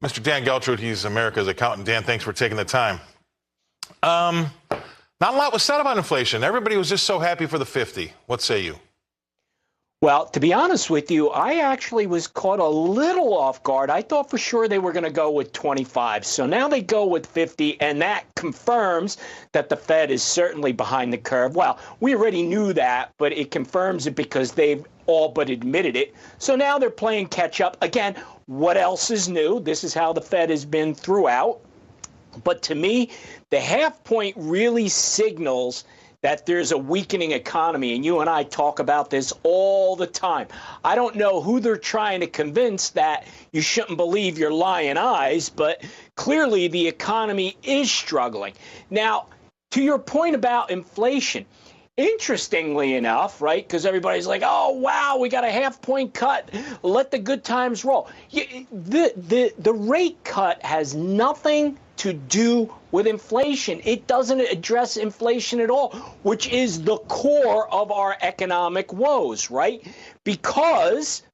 Mr. Dan Geltrude, he's America's accountant. Dan, thanks for taking the time. Not a lot was said about inflation. Everybody was just so happy for the 50. What say you? Well, to be honest with you, I actually was caught a little off guard. I thought for sure they were going to go with 25. So now they go with 50, and that confirms that the Fed is certainly behind the curve. Well, we already knew that, but it confirms it because they've all but admitted it. So now they're playing catch up. Again, what else is new? This is how the Fed has been throughout. But to me, the half point really signals that there's a weakening economy, and you and I talk about this all the time. I don't know who they're trying to convince that you shouldn't believe your lying eyes, but clearly the economy is struggling. Now, to your point about inflation, interestingly enough, right, because everybody's like, oh, wow, we got a half-point cut. Let the good times roll. The rate cut has nothing to do with inflation. It doesn't address inflation at all, which is the core of our economic woes, right? Because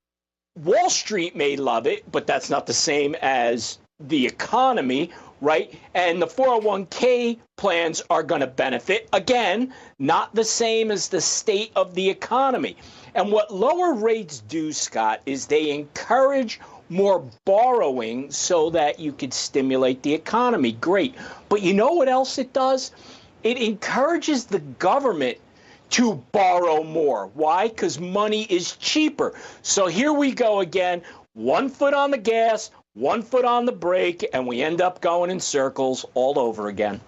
Wall Street may love it, but that's not the same as the economy, right? And the 401k plans are going to benefit. Again, not the same as the state of the economy. And what lower rates do, Scott, is they encourage more borrowing so that you could stimulate the economy. Great. But you know what else it does? It encourages the government to borrow more. Why? Because money is cheaper. So here we go again, 1 foot on the gas, 1 foot on the brake, and we end up going in circles all over again.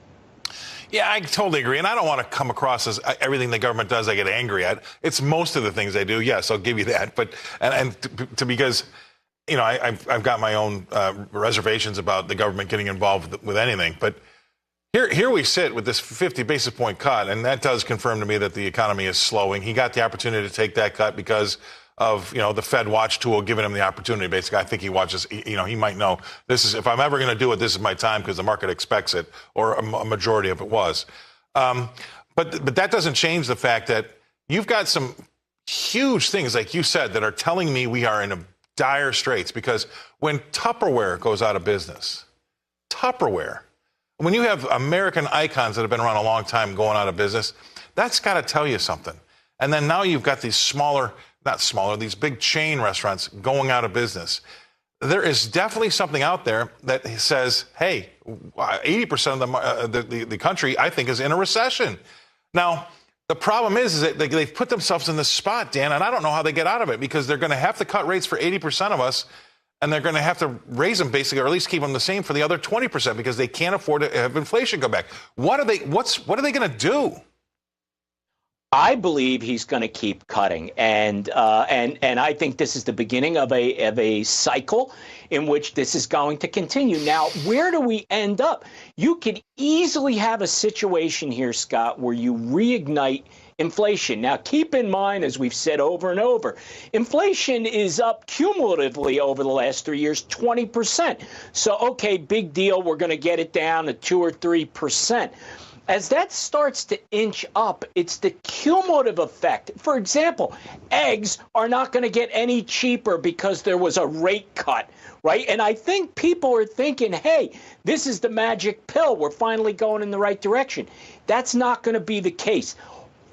Yeah, I totally agree. And I don't want to come across as everything the government does I get angry at. It's most of the things they do. Yes, I'll give you that. But because you know, I've got my own reservations about the government getting involved with anything. But here we sit with this 50 basis point cut, and that does confirm to me that the economy is slowing. He got the opportunity to take that cut because of, you know, the Fed watch tool giving him the opportunity. Basically, I think he watches, you know, he might know this is, if I'm ever going to do it, this is my time because the market expects it, or a majority of it was. But that doesn't change the fact that you've got some huge things, like you said, that are telling me we are in a dire straits, because when Tupperware goes out of business, when you have American icons that have been around a long time going out of business, that's got to tell you something. And then now you've got these these big chain restaurants going out of business. There is definitely something out there that says, hey, 80% of the country, I think, is in a recession. Now, the problem is that they've put themselves in this spot, Dan, and I don't know how they get out of it, because they're going to have to cut rates for 80% of us, and they're going to have to raise them basically, or at least keep them the same for the other 20%, because they can't afford to have inflation go back. What are they going to do? I believe he's going to keep cutting, and I think this is the beginning of a cycle in which this is going to continue. Now, where do we end up? You could easily have a situation here, Scott, where you reignite inflation. Now, keep in mind, as we've said over and over, inflation is up cumulatively over the last 3 years, 20%. So, okay, big deal. We're going to get it down to 2 or 3%. As that starts to inch up, it's the cumulative effect. For example, eggs are not going to get any cheaper because there was a rate cut, right? And I think people are thinking, hey, this is the magic pill. We're finally going in the right direction. That's not going to be the case.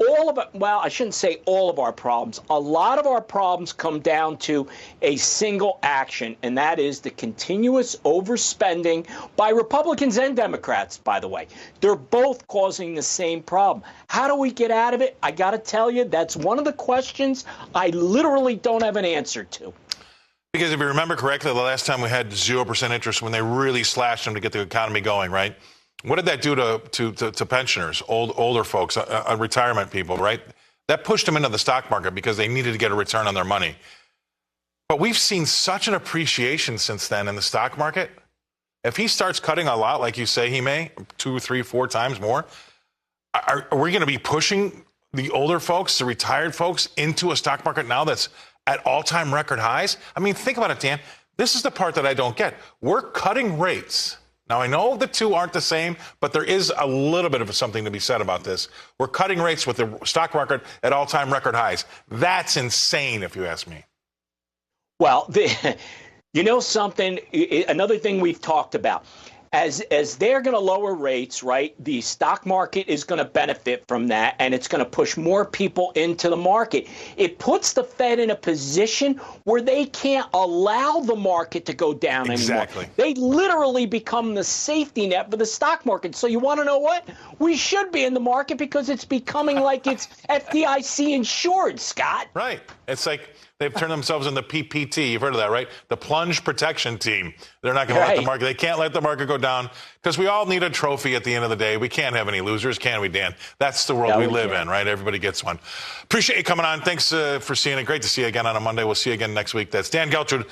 All of it, well, I shouldn't say all of our problems. A lot of our problems come down to a single action, and that is the continuous overspending by Republicans and Democrats, by the way. They're both causing the same problem. How do we get out of it? I got to tell you, that's one of the questions I literally don't have an answer to. Because if you remember correctly, the last time we had 0% interest, when they really slashed them to get the economy going, right? What did that do to pensioners, older folks, retirement people, right? That pushed them into the stock market because they needed to get a return on their money. But we've seen such an appreciation since then in the stock market. If he starts cutting a lot, like you say he may, 2, 3, 4 times more, are we going to be pushing the older folks, the retired folks, into a stock market now that's at all-time record highs? I mean, think about it, Dan. This is the part that I don't get. We're cutting rates. Now, I know the two aren't the same, but there is a little bit of something to be said about this. We're cutting rates with the stock market at all-time record highs. That's insane, if you ask me. Well, You know something, another thing we've talked about, as they're going to lower rates, right, the stock market is going to benefit from that, and it's going to push more people into the market. It puts the Fed in a position where they can't allow the market to go down anymore. They literally become the safety net for the stock market. So you want to know what? We should be in the market because it's becoming like it's FDIC insured, Scott. Right. It's like they've turned themselves into PPT. You've heard of that, right? The plunge protection team. They're not going to let the market. They can't let the market go down because we all need a trophy at the end of the day. We can't have any losers, can we, Dan? That's the world we live in, right? Everybody gets one. Appreciate you coming on. Thanks for seeing it. Great to see you again on a Monday. We'll see you again next week. That's Dan Geltrude.